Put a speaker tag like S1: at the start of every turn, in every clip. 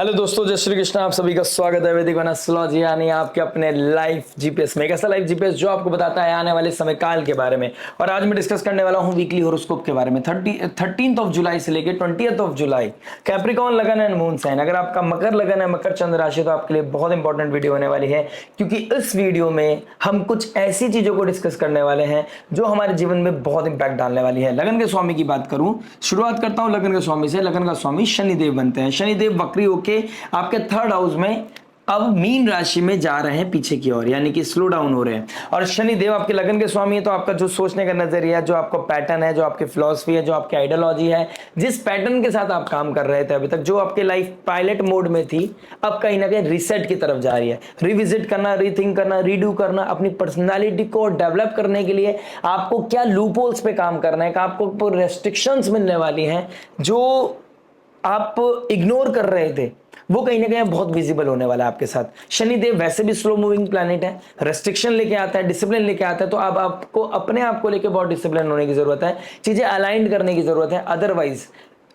S1: Hello दोस्तों, जय श्री कृष्ण। आप सभी का स्वागत है वैदिक एस्ट्रोलॉजी यानी आपके अपने लाइफ जीपीएस में। कैसा लाइफ जीपीएस जो आपको बताता है आने वाले समय काल के बारे में। और आज मैं डिस्कस करने वाला हूं वीकली हॉरोस्कोप के बारे में। 13 जुलाई से लेकर 20 जुलाई कैप्रिकॉन लगन एंड मून साइन। अगर आपका मकर लगन है, मकर चंद्र राशि, तो आपके लिए बहुत इंपॉर्टेंट वीडियो होने वाली है, क्योंकि इस वीडियो में हम कुछ ऐसी चीजों को डिस्कस करने वाले हैं जो हमारे जीवन में बहुत इंपैक्ट डालने वाली है। लगन के स्वामी की बात करूं, शुरुआत करता हूं लगन के स्वामी से। लगन का स्वामी शनिदेव बनते हैं। शनिदेव वक्री होके आपके थर्ड हाउस में अब मीन राशि में जा रहे हैं पीछे की ओर, यानी कि स्लो डाउन हो रहे हैं। और शनिदेव आपके लगन के स्वामी है, तो आपका जो सोचने का नजरिया, जो आपका पैटर्न है, जो आपकी फिलॉसफी है, जो आपकी आइडियोलॉजी है, जिस पैटर्न के साथ आप काम कर रहे थे अभी तक, जो आपके लाइफ पायलट मोड में थी, अब कहीं ना कहीं रिसेट की तरफ जा रही है। रिविजिट करना, रीथिंक करना, रीडू करना, अपनी पर्सनालिटी को डेवलप करने के लिए आपको क्या लूपहोल्स पे काम करना है, आपको रेस्ट्रिक्शंस मिलने वाली हैं जो आप इग्नोर कर रहे थे, वो कहीं ना कहीं बहुत विजिबल होने वाला है आपके साथ। शनिदेव वैसे भी स्लो मूविंग प्लैनेट है, रेस्ट्रिक्शन लेके आता है, डिसिप्लिन लेके आता है, तो अब आपको अपने आप को लेके बहुत डिसिप्लिन होने की जरूरत है, चीजें अलाइन करने की जरूरत है। अदरवाइज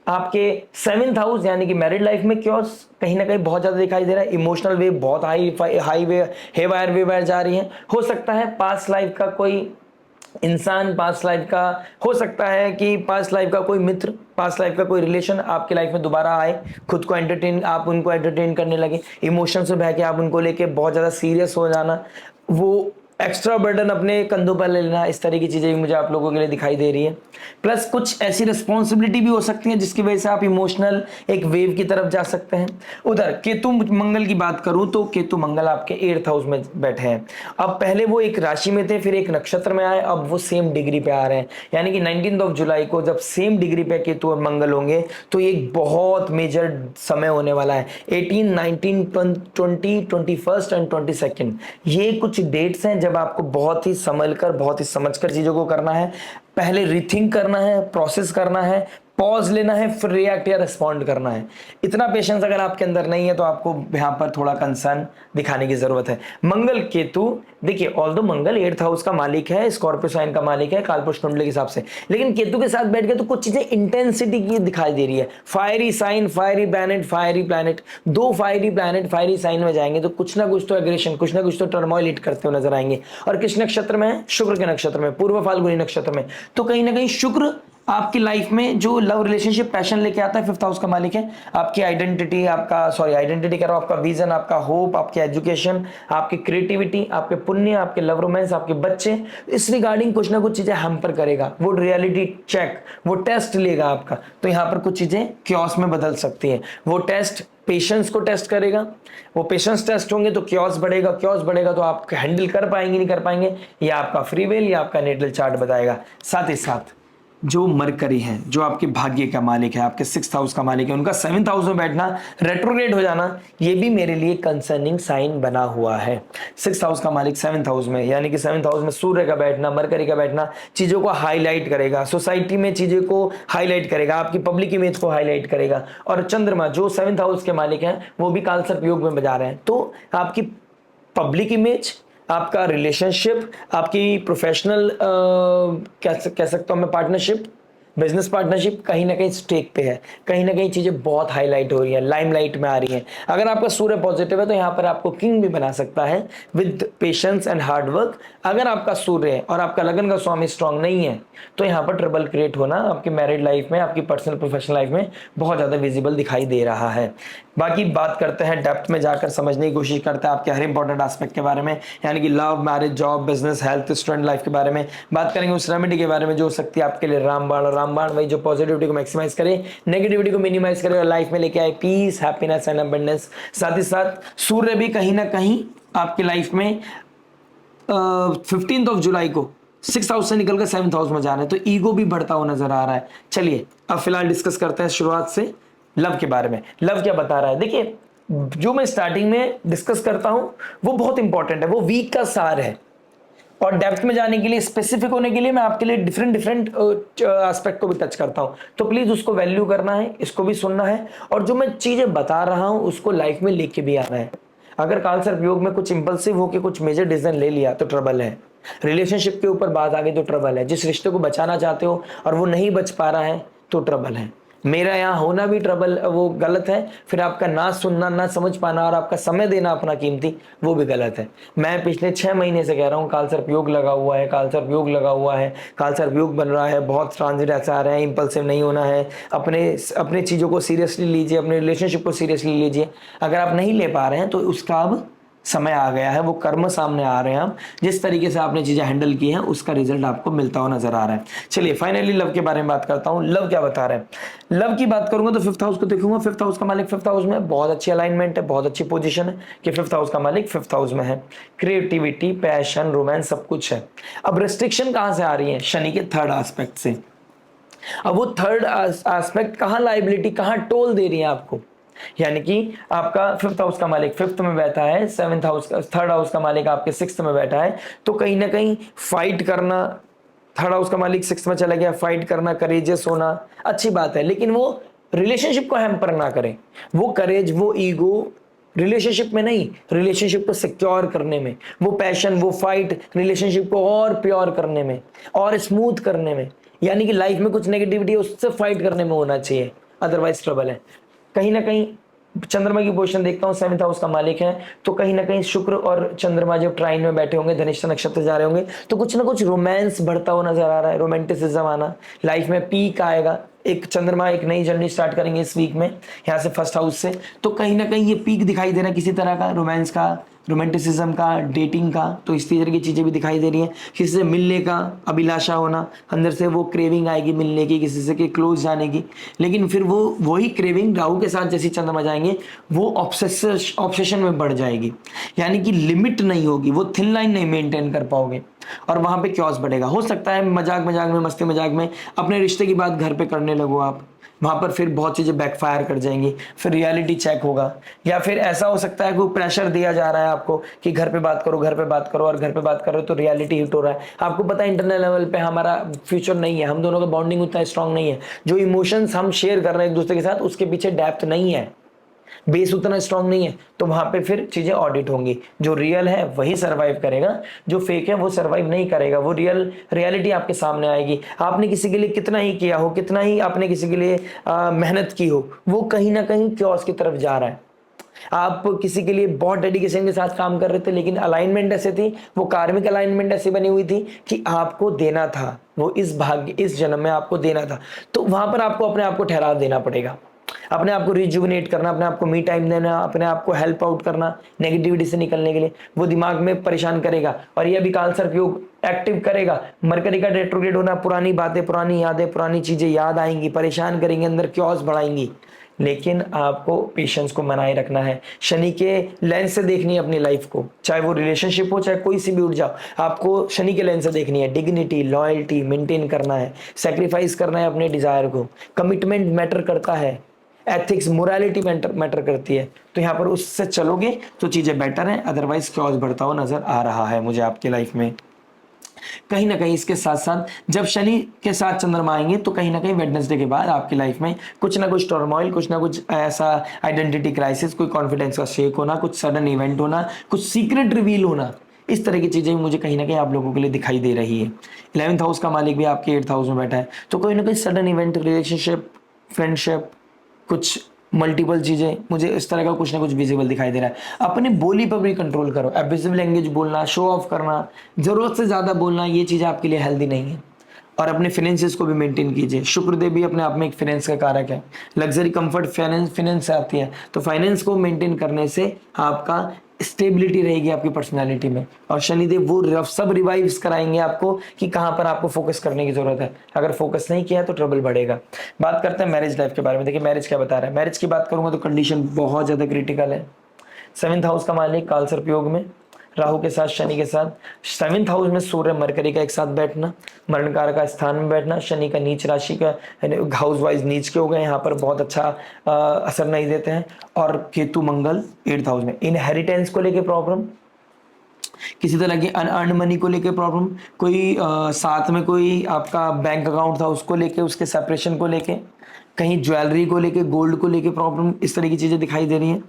S1: आपके 7th हाउस यानी कि मैरिड लाइफ में क्योस कहीं ना कहीं बहुत ज्यादा दिखाई दे रहा है। इमोशनल वेव बहुत हाई वे हेवायर वेवायर जा रही है। हो सकता है पास्ट लाइफ का कोई इंसान, पास्ट लाइफ का हो सकता है कि पास्ट लाइफ का कोई मित्र, पास्ट लाइफ का कोई रिलेशन आपकी लाइफ में दोबारा आए, खुद को एंटरटेन, आप उनको एंटरटेन करने लगे, इमोशन से बह के आप उनको लेके बहुत ज्यादा सीरियस हो जाना, वो एक्स्ट्रा बर्डन अपने कंधों पर ले लेना, इस तरह की चीजें भी मुझे आप लोगों के लिए दिखाई दे रही है। प्लस कुछ ऐसी रिस्पॉन्सिबिलिटी भी हो सकती है जिसकी वजह से आप इमोशनल एक वेव की तरफ जा सकते हैं। उधर केतु मंगल की बात करूं तो केतु मंगल आपके 8th हाउस में बैठे हैं। अब पहले वो एक राशि में थे, फिर एक नक्षत्र में आए, अब वो सेम डिग्री पे आ रहे हैं। यानी कि 19 जुलाई को जब सेम डिग्री पे केतु और मंगल होंगे तो ये एक बहुत मेजर समय होने वाला है। 18, 19, 20, 21 एंड 22 ये कुछ डेट्स हैं जब आपको बहुत ही संभलकर, बहुत ही समझकर चीजों को करना है। पहले रीथिंक करना है, प्रोसेस करना है, पॉज लेना है, फिर रिएक्ट या रिस्पॉन्ड करना है। इतना पेशेंस अगर आपके अंदर नहीं है तो आपको यहां पर थोड़ा कंसर्न दिखाने की जरूरत है। मंगल केतु, देखिए ऑल्दो मंगल 8th हाउस का मालिक है, स्कॉर्पियो साइन का मालिक है कालपुरुष कुंडली के हिसाब से, लेकिन केतु के साथ बैठ के तो कुछ चीजें इंटेंसिटी की दिखाई दे रही है। Fiery sign, fiery planet, fiery planet, दो फायरी प्लैनेट फायरी साइन में जाएंगे तो कुछ ना कुछ तो एग्रेशन, कुछ ना कुछ तो टर्मोइल हिट करते हुए नजर आएंगे। और किस नक्षत्र में है? शुक्र के नक्षत्र में, पूर्व फाल्गुनी नक्षत्र में। तो कहीं ना कहीं शुक्र आपकी लाइफ में जो लव रिलेशनशिप पैशन लेके आता है, 5th हाउस का मालिक है। आपकी आइडेंटिटी, आइडेंटिटी कह रहा हूं, आपका विजन, आपका होप, आपकी एजुकेशन, आपकी क्रिएटिविटी, आपके पुण्य, आपके लव रोमांस, आपके बच्चे, इस रिगार्डिंग कुछ ना कुछ चीजें हैम्पर करेगा। वो रियलिटी चेक, वो टेस्ट लेगा आपका, तो यहां पर कुछ चीजें क्योस में बदल सकती है। वो टेस्ट पेशेंस को टेस्ट करेगा, वो पेशेंस टेस्ट होंगे तो क्योस बढ़ेगा, क्योस बढ़ेगा तो आप हैंडल कर पाएंगे नहीं कर पाएंगे, या आपका फ्री विल या आपका नेटल चार्ट बताएगा। साथ ही साथ जो मरकरी है, जो आपके भाग्य का मालिक है, आपके 6th हाउस का मालिक है, उनका 7th हाउस में बैठना, रेट्रोग्रेड हो जाना, ये भी मेरे लिए कंसर्निंग साइन बना हुआ है। 6th हाउस का मालिक 7th हाउस में, यानी कि 7th हाउस में सूर्य का बैठना, मरकरी का बैठना चीजों को हाईलाइट करेगा, सोसाइटी में चीजों को हाईलाइट करेगा, आपकी पब्लिक इमेज को हाईलाइट करेगा। और चंद्रमा जो 7th हाउस के मालिक हैं वो भी कालसर्प योग में बजा रहे हैं, तो आपकी पब्लिक इमेज, आपका रिलेशनशिप, आपकी प्रोफेशनल कह सकता हूं मैं पार्टनरशिप, बिजनेस पार्टनरशिप कहीं ना कहीं स्टेक पे है। कहीं ना कहीं चीजें बहुत हाईलाइट हो रही है, लाइमलाइट में आ रही हैं। अगर आपका सूर्य पॉजिटिव है तो यहाँ पर आपको किंग भी बना सकता है with patience and hard work. अगर आपका सूर्य है और आपका लगन का स्वामी स्ट्रांग नहीं है तो यहाँ पर ट्रबल क्रिएट होना आपकी मैरिड लाइफ में, आपकी पर्सनल प्रोफेशनल लाइफ में बहुत ज्यादा विजिबल दिखाई दे रहा है। बाकी बात करते हैं, डेप्थ में जाकर समझने की कोशिश करते हैं आपके हर इंपॉर्टेंट एस्पेक्ट के बारे में, यानी कि love, marriage, job, business, health, student life के बारे में बात करेंगे। उस रेमेडी के बारे में जो हो सकती है आपके लिए रामबाण, और रामबाण वही जो पॉजिटिविटी को मैक्सिमाइज करे, नेगेटिविटी को मिनिमाइज करे और लाइफ में लेके आए पीस, हैप्पीनेस एंड अबंडेंस। साथ ही साथ सूर्य भी कहीं ना कहीं आपकी लाइफ में 15 जुलाई को 6th हाउस से निकलकर 7th हाउस में जा रहे हैं, तो ईगो भी बढ़ता हुआ नजर आ रहा है। चलिए अब फिलहाल डिस्कस करते हैं शुरुआत से लव के बारे में। लव क्या बता रहा है? देखिए, जो मैं स्टार्टिंग में डिस्कस करता हूं वो बहुत इंपॉर्टेंट है, वो वीक का सार है। और डेप्थ में जाने के लिए, स्पेसिफिक होने के लिए मैं आपके लिए डिफरेंट एस्पेक्ट को भी टच करता हूं, तो प्लीज उसको वैल्यू करना है, इसको भी सुनना है, और जो मैं चीजें बता रहा हूं उसको लाइफ में लेके भी आना है। अगर कालसर्प योग में कुछ इंपल्सिव होकर कुछ मेजर डिसीजन ले लिया तो ट्रबल है। रिलेशनशिप के ऊपर बात आ गई तो ट्रबल है। जिस रिश्ते को बचाना चाहते हो और वो नहीं बच पा रहा है तो ट्रबल है। मेरा यहाँ होना भी ट्रबल वो गलत है, फिर आपका ना सुनना, ना समझ पाना और आपका समय देना अपना कीमती, वो भी गलत है। मैं पिछले 6 महीने से कह रहा हूँ काल सर्प योग लगा हुआ है, काल सर्प योग लगा हुआ है, काल सर्प योग बन रहा है, बहुत ट्रांजिट ऐसे आ रहे हैं, इंपल्सिव नहीं होना है, अपने अपने चीज़ों को सीरियसली लीजिए, अपने रिलेशनशिप को सीरियसली लीजिए। अगर आप नहीं ले पा रहे हैं तो उसका अब समय आ गया है, वो कर्म सामने आ रहे हैं। अब जिस तरीके से आपने चीजें हैंडल की हैं उसका रिजल्ट आपको मिलता हुआ नजर आ रहा है। चलिए फाइनली लव के बारे में बात करता हूं। लव क्या बता रहे हैं? लव की बात करूंगा तो फिफ्थ हाउस को देखूंगा। फिफ्थ हाउस का मालिक फिफ्थ हाउस में, बहुत अच्छी अलाइनमेंट है, बहुत अच्छी पोजीशन है कि फिफ्थ हाउस का मालिक फिफ्थ हाउस में है। क्रिएटिविटी, पैशन, रोमांस सब कुछ है। अब रिस्ट्रिक्शन कहां से आ रही है? शनि के थर्ड एस्पेक्ट से। अब वो थर्ड एस्पेक्ट कहां लाइबिलिटी, कहां टोल दे रही है आपको? यानी कि आपका फिफ्थ हाउस का मालिक फिफ्थ में बैठा है, सेवंथ हाउस का, थर्ड हाउस का मालिक आपके सिक्स्थ में बैठा है, तो कहीं ना कहीं फाइट करना, थर्ड हाउस का मालिक सिक्स्थ में चला गया, फाइट करना, करेजियस होना अच्छी बात है, लेकिन वो रिलेशनशिप को हैम्पर ना करे। वो करेज, वो ईगो रिलेशनशिप में नहीं, रिलेशनशिप को सिक्योर करने में, वो पैशन, वो फाइट रिलेशनशिप को और प्योर करने में और स्मूथ करने में, यानी कि लाइफ में कुछ नेगेटिविटी है उससे फाइट करने में होना चाहिए, अदरवाइज ट्रबल है। कहीं ना कहीं चंद्रमा की पोजीशन देखता हूँ, सेवंथ हाउस का मालिक है, तो कहीं ना कहीं शुक्र और चंद्रमा जब ट्राइन में बैठे होंगे, धनिष्ठा नक्षत्र जा रहे होंगे, तो कुछ ना कुछ रोमांस बढ़ता हुआ नजर आ रहा है, रोमांटिसिज्म आना, लाइफ में पीक आएगा। एक चंद्रमा एक नई जर्नी स्टार्ट करेंगे इस वीक में यहाँ से फर्स्ट हाउस से, तो कहीं ना कहीं ये पीक दिखाई दे रहा है किसी तरह का, रोमांस का, रोमांटिसिज्म का, डेटिंग का। तो इस तरह की चीजें भी दिखाई दे रही हैं। किसी से मिलने का अभिलाषा होना, अंदर से वो क्रेविंग आएगी मिलने की, किसी से के क्लोज जाने की, लेकिन फिर वो वही क्रेविंग राहु के साथ जैसे चंद्रमा जाएंगे वो ऑब्सेशन में बढ़ जाएगी, यानी कि लिमिट नहीं होगी, वो थिन लाइन नहीं मेंटेन कर पाओगे और वहां पे क्योस बढ़ेगा। हो सकता है मजाक मजाक में, मस्ती मजाक में अपने रिश्ते की बात घर पे करने लगो आप, वहां पर फिर बहुत चीजें बैकफायर कर जाएंगी, फिर रियलिटी चेक होगा। या फिर ऐसा हो सकता है कि प्रेशर दिया जा रहा है आपको कि घर पे बात करो, घर पे बात करो, और घर पे बात करो तो रियलिटी हिट हो रहा है। आपको पता है इंटरनल लेवल पे हमारा फ्यूचर नहीं है, हम दोनों का बॉन्डिंग उतना स्ट्रांग नहीं है, जो इमोशंस हम शेयर कर रहे हैं एक दूसरे के साथ उसके पीछे डेप्थ नहीं है, बेस उतना स्ट्रांग नहीं है, तो वहां पे फिर चीजें ऑडिट होंगी। जो रियल है वही सरवाइव करेगा, जो फेक है वो सरवाइव नहीं करेगा। वो रियलिटी आपके सामने आएगी। आपने किसी के लिए कितना ही किया हो, कितना ही आपने किसी के लिए मेहनत की हो, वो कहीं ना कहीं क्योस की तरफ जा रहा है। आप किसी के लिए बहुत डेडिकेशन के साथ काम कर रहे थे, लेकिन अलाइनमेंट ऐसे थी, वो कार्मिक अलाइनमेंट ऐसी बनी हुई थी कि आपको देना था, वो इस भाग्य, इस जन्म में आपको देना था, तो वहां पर आपको अपने आप को ठहराव देना पड़ेगा, अपने आप को रिजुविनेट करना, अपने आप को मी टाइम देना, अपने आप को हेल्प आउट करना नेगेटिविटी से निकलने के लिए। वो दिमाग में परेशान करेगा और ये भी काल सर्प योग एक्टिव करेगा। मरकरी का रेट्रोग्रेड होना, पुरानी बातें, पुरानी यादें, पुरानी चीजें याद आएंगी, परेशान करेंगे, अंदर क्योस बढ़ाएंगी, लेकिन आपको पेशेंस को बनाए रखना है। शनि के लेंस से देखनी है अपनी लाइफ को, चाहे वो रिलेशनशिप हो, चाहे कोई सी भी उठ जाओ, आपको शनि के लेंस से देखनी है। डिग्निटी, लॉयल्टी मेंटेन करना है, सेक्रीफाइस करना है अपने डिजायर को, कमिटमेंट मैटर करता है, एथिक्स, मोरालिटी मैटर करती है। तो यहाँ पर उससे चलोगे तो चीजें बेटर हैं, अदरवाइज क्योस बढ़ता हुआ नजर आ रहा है मुझे आपकी लाइफ में। कहीं ना कहीं इसके साथ साथ जब शनि के साथ चंद्रमा आएंगे तो कहीं ना कहीं वेडनेसडे के बाद आपकी लाइफ में कुछ ना कुछ टर्मोइल, कुछ ना कुछ ऐसा आइडेंटिटी क्राइसिस, कोई कॉन्फिडेंस का शेक होना, कुछ सडन इवेंट होना, कुछ सीक्रेट रिवील होना, इस तरह की चीजें मुझे कहीं ना कहीं आप लोगों के लिए दिखाई दे रही है। 11th हाउस का मालिक भी आपके 8th हाउस में बैठा है, तो कोई ना कोई सडन इवेंट, रिलेशनशिप, फ्रेंडशिप, कुछ मल्टीपल चीजें मुझे इस तरह का कुछ ना कुछ विजिबल दिखाई दे रहा है। अपनी बोली पर भी कंट्रोल करो। एब्यूसिव लैंग्वेज बोलना, शो ऑफ करना, जरूरत से ज्यादा बोलना, ये चीजें आपके लिए हेल्दी नहीं है। और अपने फाइनेंसेस को भी मेंटेन कीजिए। शुक्रदेव भी अपने आप में एक फाइनेंस का कारक है, लग्जरी कंफर्ट फाइनेंस से आती है, तो फाइनेंस को मेंटेन करने से आपका स्टेबिलिटी रहेगी आपकी पर्सनालिटी में। और शनिदेव वो सब रिवाइव्स कराएंगे आपको कि कहां पर आपको फोकस करने की जरूरत है। अगर फोकस नहीं किया तो ट्रबल बढ़ेगा। बात करते हैं मैरिज लाइफ के बारे में। देखिए मैरिज क्या बता रहा है। मैरिज की बात करूंगा तो कंडीशन बहुत ज्यादा क्रिटिकल है। 7th हाउस का मालिक काल सर्प योग में, राहु के साथ, शनि के साथ। 7th हाउस में सूर्य मरकरी का एक साथ बैठना, मरणकार का स्थान में बैठना, शनि का नीच राशि का हाउस वाइज नीच के हो गए, यहाँ पर बहुत अच्छा असर नहीं देते हैं। और केतु मंगल 8th हाउस में। इनहेरिटेंस को लेके प्रॉब्लम, किसी तरह की अनअर्न मनी को लेके प्रॉब्लम, कोई साथ में कोई आपका बैंक अकाउंट था उसको लेके, उसके सेपरेशन को लेके, कहीं ज्वेलरी को लेके, गोल्ड को लेके प्रॉब्लम, इस तरह की चीजें दिखाई दे रही हैं।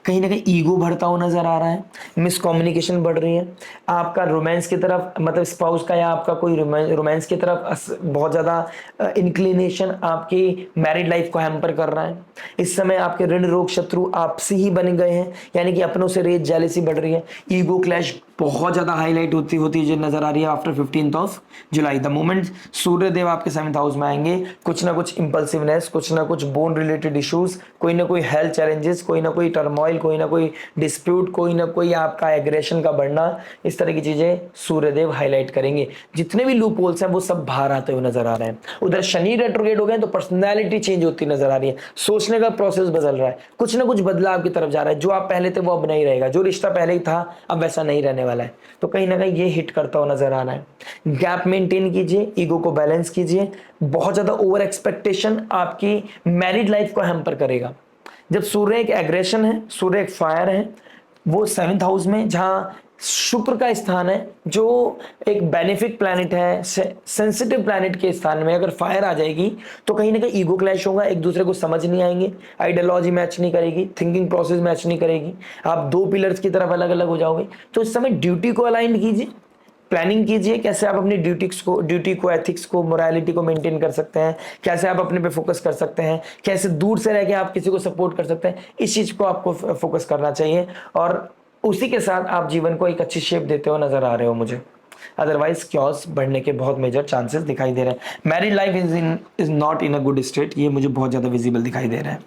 S1: कहीं ना कहीं ईगो बढ़ता हुआ नजर आ रहा है, मिसकम्युनिकेशन बढ़ रही है, आपका रोमांस की तरफ मतलब स्पाउस का या आपका कोई रोमांस की तरफ बहुत ज़्यादा इंक्लिनेशन आपकी मैरिड लाइफ को हैम्पर कर रहा है। इस समय आपके ऋण रोग शत्रु आपसे ही बन गए हैं, यानी कि अपनों से रेत जेलेसी बढ़ रही है, ईगो क्लैश बहुत ज़्यादा हाईलाइट होती जो नजर आ रही है after 15th of July. The moment सूर्य देव आपके 7th हाउस में आएंगे, कुछ ना कुछ इंपल्सिवनेस, कुछ ना कुछ बोन रिलेटेड इश्यूज, कोई ना कोई हेल्थ चैलेंजेस, कोई ना कोई टर्मोइल, कोई ना कोई डिस्प्यूट, कोई ना कोई आपका एग्रेशन का बढ़ना, इस तरह की चीजें सूर्यदेव हाईलाइट करेंगे। जितने भी लूप होल्स हैं वो सब बाहर आते हुए नजर आ रहे हैं। उधर शनि रेट्रोगेट हो गए तो पर्सनैलिटी चेंज होती नजर आ रही है, सोचने का प्रोसेस बदल रहा है, कुछ ना कुछ बदलाव की तरफ जा रहा है। जो आप पहले थे वो अब नहीं रहेगा, जो रिश्ता पहले ही था अब वैसा नहीं रहने वाला है। तो कहीं ना कहीं ये हिट करता हुआ नजर आ रहा है। गैप मेंटेन कीजिए, ईगो को बैलेंस कीजिए। बहुत ज्यादा ओवर एक्सपेक्टेशन आपकी मैरिड लाइफ को हैम्पर करेगा। जब सूर्य एक एग्रेशन है, सूर्य एक फायर है, वो 7th हाउस में जहां शुक्र का स्थान है, जो एक बेनिफिक प्लैनेट है, सेंसिटिव प्लैनेट के स्थान में अगर फायर आ जाएगी तो कहीं ना कहीं ईगो क्लैश होगा, एक दूसरे को समझ नहीं आएंगे, आइडियोलॉजी मैच नहीं करेगी, थिंकिंग प्रोसेस मैच नहीं करेगी, आप दो पिलर्स की तरफ अलग अलग हो जाओगे। तो इस समय ड्यूटी को अलाइन कीजिए, प्लानिंग कीजिए कैसे आप अपनी ड्यूटी को एथिक्स को मोरालिटी को मेंटेन कर सकते हैं, कैसे आप अपने पे फोकस कर सकते हैं, कैसे दूर से रह के आप किसी को सपोर्ट कर सकते हैं। इस चीज को आपको फोकस करना चाहिए और उसी के साथ आप जीवन को एक अच्छी शेप देते हुए नजर आ रहे हो मुझे। अदरवाइज क्योस बढ़ने के बहुत मेजर चांसेस दिखाई दे रहे हैं। Married life is not in a good state, ये मुझे बहुत ज्यादा विजिबल दिखाई दे रहा है।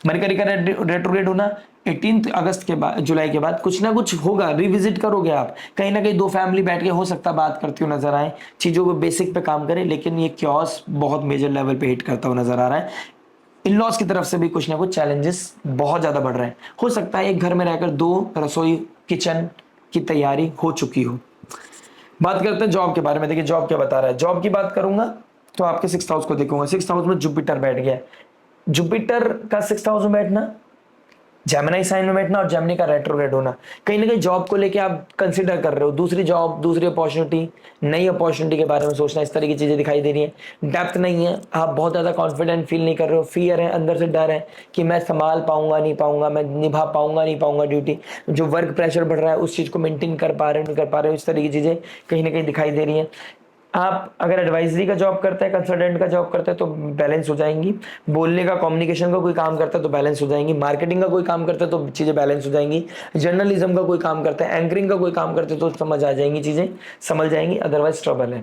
S1: मरकरी का रेट्रोग्रेड होना 18 अगस्त के बाद, जुलाई के बाद कुछ ना कुछ होगा, रिविजिट करोगे आप, कहीं ना कहीं दो फैमिली बैठ के हो सकता है बात करती हुई नजर आए, चीजों को बेसिक पे काम करें, लेकिन ये क्योस बहुत मेजर लेवल पे हिट करता हुआ नजर आ रहा है। इन लॉज की तरफ से भी कुछ ना कुछ चैलेंजेस बहुत ज्यादा बढ़ रहे हैं। हो सकता है एक घर में रहकर दो रसोई किचन की तैयारी हो चुकी हो। बात करते हैं जॉब के बारे में। देखिए जॉब क्या बता रहा है। जॉब की बात करूंगा तो आपके 6th हाउस को देखूंगा। 6th हाउस में जुपिटर बैठ गया। जुपिटर का 6th हाउस में बैठना, जेमिनी साइन में बैठना और जेमिनी का रेट्रोग्रेड होना, कहीं ना कहीं जॉब को लेके आप कंसिडर कर रहे हो, दूसरी जॉब, दूसरी अपॉर्चुनिटी, नई अपॉर्चुनिटी के बारे में सोचना, इस तरह की चीजें दिखाई दे रही है। डेप्थ नहीं है, आप बहुत ज्यादा कॉन्फिडेंट फील नहीं कर रहे हो, फियर है, अंदर से डर है कि मैं संभाल पाऊंगा नहीं पाऊंगा, मैं निभा पाऊंगा नहीं पाऊंगा ड्यूटी, जो वर्क प्रेशर बढ़ रहा है उस चीज को मेंटेन कर पा रहे हो नहीं कर पा रहे हो, इस तरह की चीजें कहीं ना कहीं दिखाई दे रही है। आप अगर एडवाइजरी का जॉब करते हैं, कंसल्टेंट का जॉब करते हैं तो बैलेंस हो जाएंगी, बोलने का कम्युनिकेशन का कोई काम करता है तो बैलेंस हो जाएंगी, मार्केटिंग का कोई काम करता है तो चीज़ें बैलेंस हो जाएंगी, जर्नलिज्म का कोई काम करता है, एंकरिंग का कोई काम करते हैं तो समझ आ जाएंगी, चीज़ें समझ जाएंगी। अदरवाइज ट्रबल है।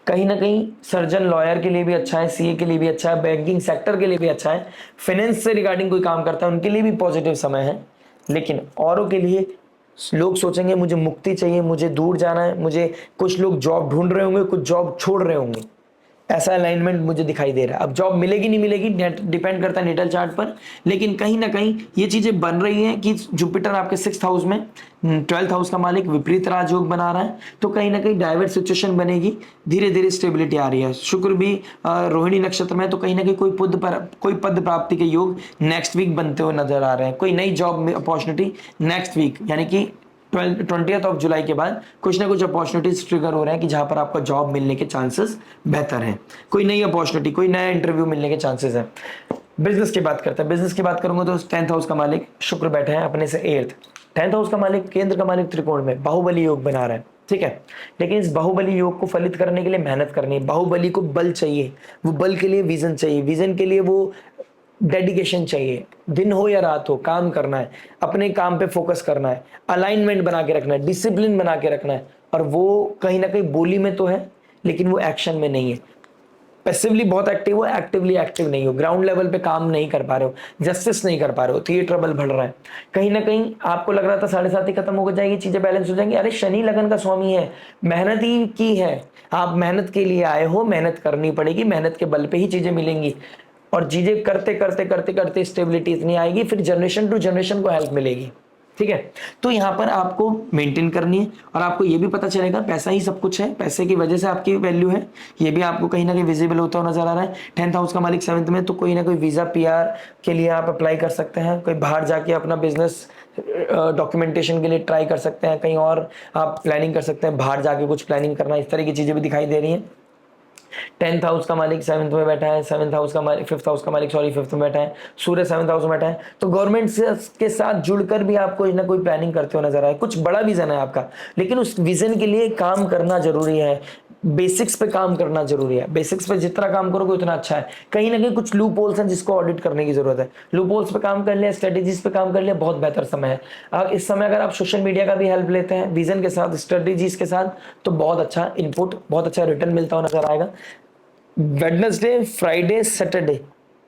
S1: कहीं ना कहीं सर्जन लॉयर के लिए भी अच्छा है, सीए के लिए भी अच्छा है, बैंकिंग सेक्टर के लिए भी अच्छा है, फाइनेंस से रिगार्डिंग कोई काम करता है उनके लिए भी पॉजिटिव समय है। लेकिन औरों के लिए लोग सोचेंगे मुझे मुक्ति चाहिए, मुझे दूर जाना है, मुझे कुछ लोग जॉब ढूंढ रहे होंगे, कुछ जॉब छोड़ रहे होंगे, ऐसा अलाइनमेंट मुझे दिखाई दे रहा है। अब जॉब मिलेगी नहीं मिलेगी डिपेंड करता है नेटल चार्ट पर, लेकिन कहीं ना कहीं ये चीजें बन रही हैं कि जुपिटर आपके 6th हाउस में 12th हाउस का मालिक विपरीत राजयोग बना रहा है, तो कहीं ना कहीं डाइवर्ट सिचुएशन बनेगी, धीरे धीरे स्टेबिलिटी आ रही है। शुक्र भी रोहिणी नक्षत्र में, तो कहीं ना कहीं कोई पद प्राप्ति के योग नेक्स्ट वीक बनते हुए नजर आ रहे हैं, कोई नई जॉब अपॉर्चुनिटी नेक्स्ट वीक यानी कि 20th ऑफ जुलाई के बाद कुछ ना कुछ अपॉर्चुनिटीज ट्रिगर हो रहे हैं कि जहां पर आपका जॉब मिलने के चांसेस बेहतर हैं, कोई नई अपॉर्चुनिटी, कोई नया इंटरव्यू मिलने के चांसेस हैं। बिजनेस की बात करते हैं। बिजनेस की बात करूंगा तो 10th हाउस का मालिक शुक्र बैठे हैं अपने से 8th। 10th हाउस का मालिक केंद्र का मालिक त्रिकोण में बाहुबली योग बना रहा है, ठीक है। लेकिन इस बाहुबली योग को फलित करने के लिए मेहनत करनी है। बाहुबली को बल चाहिए, वो बल के लिए विजन चाहिए, विजन के लिए वो डेडिकेशन चाहिए, दिन हो या रात हो काम करना है, अपने काम पे फोकस करना है, अलाइनमेंट बना के रखना है, डिसिप्लिन बना के रखना है। और वो कहीं ना कहीं बोली में तो है लेकिन वो एक्शन में नहीं है। पैसिवली बहुत एक्टिव हो, एक्टिवली एक्टिव नहीं हो, ग्राउंड लेवल पे काम नहीं कर पा रहे हो, जस्टिस नहीं कर पा रहे हो, तो ये ट्रबल बढ़ रहा है। कहीं ना कहीं आपको लग रहा था 7.5 ही खत्म हो जाएगी, चीजें बैलेंस हो जाएंगी, अरे शनि लगन का स्वामी है, मेहनत ही की है, आप मेहनत के लिए आए हो, मेहनत करनी पड़ेगी, मेहनत के बल पे ही चीजें मिलेंगी। और चीजें करते करते करते करते स्टेबिलिटी इतनी आएगी, फिर जनरेशन टू जनरेशन को हेल्प मिलेगी, ठीक है। तो यहाँ पर आपको मेंटेन करनी है और आपको ये भी पता चलेगा पैसा ही सब कुछ है, पैसे की वजह से आपकी वैल्यू है, ये भी आपको कहीं ना कहीं विजिबल होता हुआ नजर आ रहा है। 10th हाउस का मालिक 7th में, तो कोई ना कोई वीजा पीआर के लिए आप अप्लाई कर सकते हैं, कोई बाहर जाके अपना बिजनेस डॉक्यूमेंटेशन के लिए ट्राई कर सकते हैं, कहीं और आप प्लानिंग कर सकते हैं, बाहर जाके कुछ प्लानिंग करना, इस तरह की चीजें भी दिखाई दे रही हैं। 10th हाउस का मालिक 7th में बैठा है, 7th हाउस का मालिक 5th हाउस का मालिक सॉरी 5th में बैठा है, सूर्य 7th हाउस में बैठा है। तो गवर्नमेंट के साथ जुड़कर भी आप कोई ना कोई प्लानिंग करते हो नजर आए, कुछ बड़ा विजन है आपका, लेकिन उस विजन के लिए काम करना जरूरी है, बेसिक्स पे काम करना जरूरी है। बेसिक्स पे जितना काम करोगे उतना अच्छा है। कहीं ना कहीं कुछ लूप होल्स हैं जिसको ऑडिट करने की जरूरत है। लूप होल्स पे काम कर लिया, स्ट्रेटेजीज पे काम कर लिया, बहुत बेहतर समय है। इस समय अगर आप सोशल मीडिया का भी हेल्प लेते हैं विजन के साथ, स्ट्रेटेजीज के साथ, तो बहुत अच्छा इनपुट, बहुत अच्छा रिटर्न मिलता हुआ नजर आएगा। वेडनेसडे, फ्राइडे, सैटरडे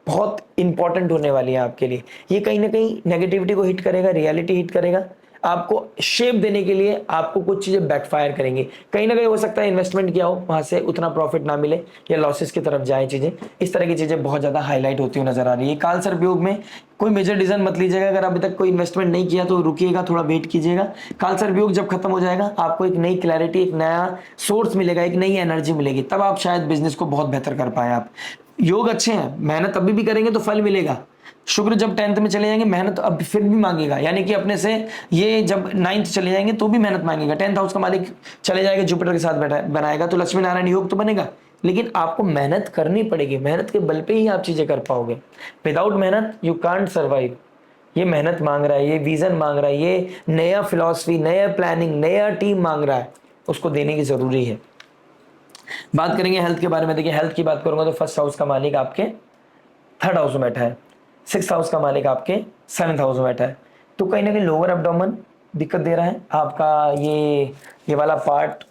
S1: बहुत इंपॉर्टेंट होने वाली है आपके लिए। ये कहीं ना कहीं नेगेटिविटी को हिट करेगा, रियलिटी हिट करेगा। आपको शेप देने के लिए आपको कुछ चीजें बैकफायर करेंगी। कहीं ना कहीं हो सकता है इन्वेस्टमेंट किया हो, वहां से उतना प्रॉफिट ना मिले या लॉसेस की तरफ जाए चीजें। इस तरह की चीजें बहुत ज्यादा हाईलाइट होती हुई नजर आ रही है। काल सर्पयोग में कोई मेजर डिसीजन मत लीजिएगा। अगर अभी तक कोई इन्वेस्टमेंट नहीं किया तो रुकिएगा, थोड़ा वेट कीजिएगा। काल सर्पयोग जब खत्म हो जाएगा आपको एक नई क्लैरिटी, एक नया सोर्स मिलेगा, एक नई एनर्जी मिलेगी, तब आप शायद बिजनेस को बहुत बेहतर कर पाए। आप योग अच्छे हैं, मेहनत अभी भी करेंगे तो फल मिलेगा। शुक्र जब 10th में चले जाएंगे मेहनत अब फिर भी मांगेगा, यानी कि अपने से ये जब 9th चले जाएंगे तो भी मेहनत मांगेगा। 10th हाउस का मालिक चले जाएगा, जुपिटर के साथ बैठा बनाएगा तो लक्ष्मी नारायण योग तो बनेगा, लेकिन आपको मेहनत करनी पड़ेगी। मेहनत के बल पे ही आप चीजें कर पाओगे। विदाउट मेहनत यू कांट सर्वाइव। ये मेहनत मांग रहा है, ये विजन मांग रहा है, ये नया फिलॉसफी, नया प्लानिंग, नया टीम मांग रहा है, उसको देने की जरूरी है। बात करेंगे हेल्थ के बारे में। देखिए हेल्थ की बात करूंगा तो फर्स्ट हाउस का मालिक आपके 3rd हाउस में बैठा है, 6th हाउस का मालिक आपके 7th हाउस में बैठा है। तो कहीं ना कहीं लोअर एब्डोमेन दिक्कत दे रहा है आपका, ये वाला पार्ट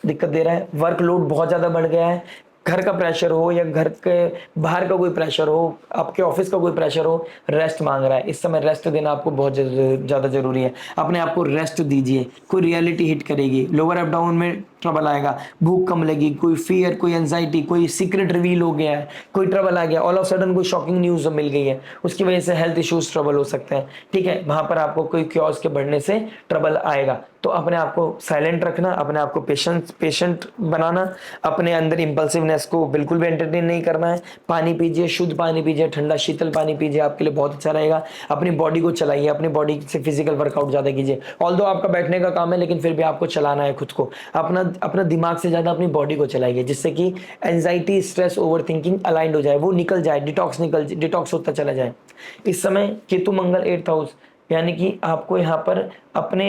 S1: दिक्कत दे रहा है। वर्कलोड बहुत ज्यादा बढ़ गया है। घर का प्रेशर हो या घर के बाहर का कोई प्रेशर हो, आपके ऑफिस का कोई प्रेशर हो, रेस्ट मांग रहा है। इस समय रेस्ट देना आपको बहुत ज्यादा जरूरी है। अपने आप को रेस्ट दीजिए। कोई रियलिटी हिट करेगी, लोअर एब्डोमेन में ट्रबल आएगा, भूख कम लगेगी, कोई फियर, कोई एंजाइटी, कोई सीक्रेट रिवील हो गया है, कोई ट्रबल आ गया, ऑल ऑफ सडन कोई शॉकिंग न्यूज मिल गई है, उसकी वजह से हेल्थ इश्यूज ट्रबल हो सकते हैं। ठीक है, वहां पर आपको कोई क्योस के बढ़ने से ट्रबल आएगा। तो अपने आप को साइलेंट रखना, अपने आप को पेशेंट बनाना, अपने अंदर इंपल्सिवनेस को बिल्कुल भी एंटरटेन नहीं करना है। पानी पीजिए, शुद्ध पानी पीजिए, ठंडा शीतल पानी पीजिए, आपके लिए बहुत अच्छा रहेगा। अपनी बॉडी को चलाइए, अपनी बॉडी से फिजिकल वर्कआउट ज्यादा कीजिए। ऑल्दो आपका बैठने का काम है लेकिन फिर भी आपको चलाना है खुद को। अपना दिमाग से ज्यादा अपनी बॉडी को चलाइए, जिससे कि anxiety, stress, over thinking aligned हो जाए, वो निकल जाए, डिटॉक्स होता चला जाए। इस समय केतु मंगल 8th हाउस, यानी कि आपको यहाँ पर अपने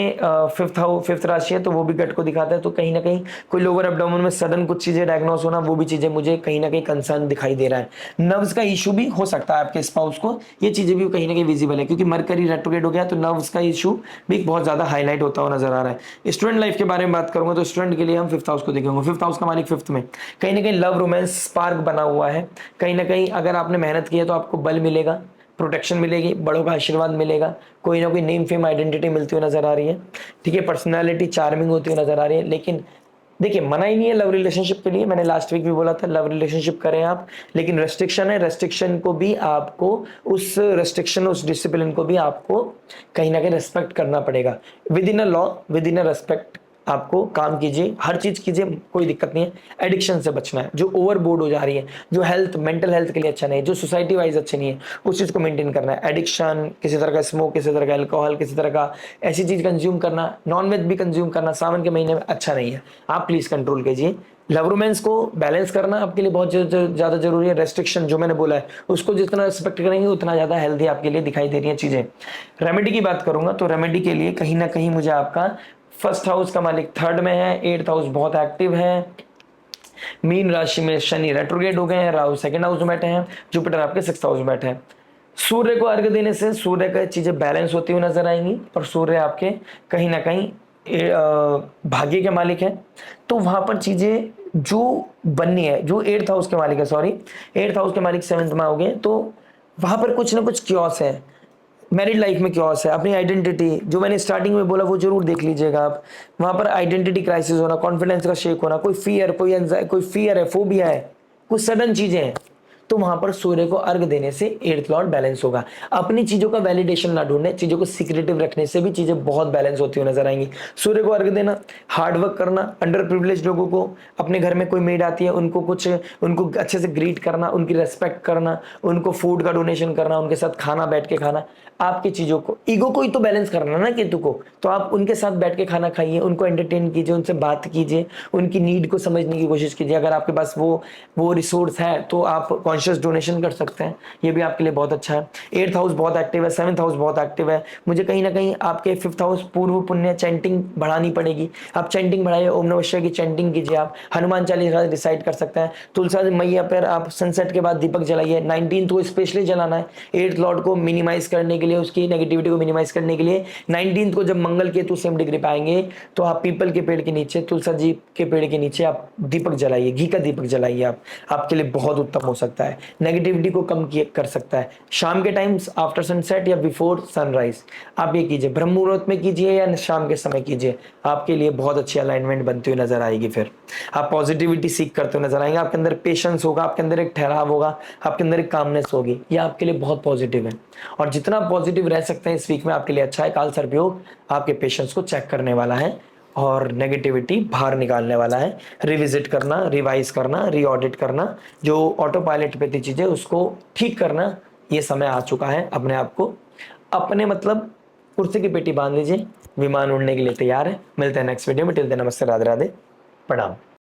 S1: 5th राशि है तो वो भी गट को दिखाता है। तो कहीं ना कहीं कोई लोअर एब्डोमेन में सडन कुछ चीजें डायग्नोस होना, वो भी चीजें मुझे कहीं ना कहीं कंसर्न दिखाई दे रहा है। नर्व्स का इशू भी हो सकता है आपके स्पाउस को, ये चीजें भी कहीं ना कहीं विजिबल है, क्योंकि मरकरी रेट्रोग्रेड हो गया तो नर्व्स का इशू भी बहुत ज्यादा हाईलाइट होता हुआ नजर आ रहा है। स्टूडेंट लाइफ के बारे में बात करूंगा तो स्टूडेंट के लिए हम 5th हाउस को देखेंगे। 5th हाउस का मालिक 5th में, कहीं ना कहीं लव रोमांस स्पार्क बना हुआ है। कहीं ना कहीं अगर आपने मेहनत की है तो आपको बल मिलेगा, प्रोटेक्शन मिलेगी, बड़ों का आशीर्वाद मिलेगा, कोई ना कोई नेम फेम आइडेंटिटी मिलती हुई नजर आ रही है। ठीक है, पर्सनालिटी चार्मिंग होती हुई नजर आ रही है। लेकिन देखिए मना ही नहीं है लव रिलेशनशिप के लिए, मैंने लास्ट वीक भी बोला था लव रिलेशनशिप करें आप, लेकिन रेस्ट्रिक्शन है। रेस्ट्रिक्शन को भी आपको, उस रेस्ट्रिक्शन, उस डिसिप्लिन को भी आपको कहीं ना कहीं रेस्पेक्ट करना पड़ेगा। With in a law, with in a respect आपको काम कीजिए, हर चीज कीजिए, कोई दिक्कत नहीं है। एडिक्शन से बचना है, जो ओवरबोर्ड हो जा रही है, जो हेल्थ, मेंटल हेल्थ के लिए अच्छा नहीं है, जो सोसाइटी वाइज अच्छे नहीं है, उस चीज को मेंटेन करना है। एडिक्शन, किसी तरह का स्मोक, किसी तरह का अल्कोहल, किसी तरह का ऐसी चीज कंज्यूम करना, नॉनवेज भी कंज्यूम करना सावन के महीने में अच्छा नहीं है। आप प्लीज कंट्रोल कीजिए। लव रोमांस को बैलेंस करना आपके लिए बहुत ज्यादा जरूरी है। रेस्ट्रिक्शन जो मैंने बोला है उसको जितना रिस्पेक्ट करेंगे उतना ज्यादा हेल्दी आपके लिए दिखाई दे रही है चीजें। रेमेडी की बात करूंगा तो रेमेडी के लिए कहीं ना कहीं मुझे आपका 1st हाउस का मालिक 3rd में है, 8th हाउस बहुत एक्टिव है, मीन राशि में शनि रेट्रोग्रेड हो गए हैं, राहु 2nd हाउस में बैठे हैं, जुपिटर आपके 6th हाउस में बैठे हैं। सूर्य को अर्घ देने से सूर्य का चीजें बैलेंस होती हुई नजर आएंगी, और सूर्य आपके कहीं ना कहीं भाग्य के मालिक है। तो वहां पर चीजें जो बननी है, जो 8th हाउस के मालिक है, सॉरी 8th हाउस के मालिक 7th में हो गए, तो वहां पर कुछ ना कुछ क्योस है। मैरिड लाइफ में क्योस है, अपनी आइडेंटिटी, जो मैंने स्टार्टिंग में बोला वो जरूर देख लीजिएगा आप। वहां पर आइडेंटिटी क्राइसिस होना, कॉन्फिडेंस का शेक होना, कोई फियर, कोई फियर है, फोबिया है, कुछ सडन चीजें हैं, तो वहां पर सूर्य को अर्घ देने से एट्थ लॉर्ड बैलेंस होगा। अपनी चीजों का वैलिडेशन ना ढूंढने, चीजों को सीक्रेटिव रखने से भी चीजें बहुत बैलेंस होती हुई नजर आएंगी। सूर्य को अर्घ देना, हार्डवर्क करना, अंडर प्रिविलेज लोगों को, अपने घर में कोई मेड आती है उनको अच्छे से ग्रीट करना, उनकी रेस्पेक्ट करना, उनको फूड का डोनेशन करना, उनके साथ खाना बैठ के खाना, आपकी चीजों को, ईगो को ही तो बैलेंस करना ना केतु को। तो आप उनके साथ बैठ के खाना खाइए, उनको एंटरटेन कीजिए, उनसे बात कीजिए, उनकी नीड को समझने की कोशिश कीजिए। अगर आपके पास वो रिसोर्स है तो आप कॉन्शियस डोनेशन कर सकते हैं, ये भी आपके लिए बहुत अच्छा है। एट्थ हाउस बहुत एक्टिव है, सेवंथ हाउस बहुत एक्टिव है। मुझे कहीं ना कहीं आपके फिफ्थ हाउस पूर्व पुण्य चैंटिंग बढ़ानी पड़ेगी। आप चैंटिंग बढ़ाइए, ओम नमः शिवाय की चैंटिंग कीजिए, आप हनुमान चालीसा डिसाइड कर सकते हैं। तुलसा मैया पर आप सनसेट के बाद दीपक जलाइए, 19 को स्पेशली जलाना है एट्थ लॉर्ड को मिनिमाइज करने के लिए, उसकी नेगेटिविटी को मिनिमाइज करने के लिए। 19 को जब मंगल केतु सेम डिग्री पे आएंगे तो आप पीपल के पेड़ के नीचे, तुलसा जी के पेड़ के नीचे आप दीपक जलाइए, घी का दीपक जलाइए। आप आपके लिए बहुत उत्तम हो सकता है, नेगेटिविटी को कम कर सकता है। शाम के टाइम्स आफ्टर सनसेट या बिफोर सनराइज आप ये कीजिए, ब्रह्म मुहूर्त में कीजिए या शाम के समय कीजिए, आपके लिए बहुत अच्छी अलाइनमेंट बनती हुई नजर आएगी। फिर आप पॉजिटिविटी सीख करते हुए नजर आएंगे, आपके अंदर पेशेंस होगा, आपके अंदर एक ठहराव होगा, आपके अंदर एक कामनेस होगी, ये आपके लिए बहुत पॉजिटिव है। और जितना पॉजिटिव रह सकते हैं इस वीक में आपके लिए अच्छा है। काल सर्पयोग आपके पेशेंस को चेक करने वाला है और नेगेटिविटी बाहर निकालने वाला है। रिविजिट करना, रिवाइज करना, रीऑडिट करना, जो ऑटो पायलट पे थी चीजें उसको ठीक करना, ये समय आ चुका है। अपने आप को अपने मतलब कुर्सी की पेटी बांध लीजिए, विमान उड़ने के लिए तैयार है। मिलते हैं नेक्स्ट वीडियो में, टिल देन नमस्ते, राधे राधे, प्रणाम।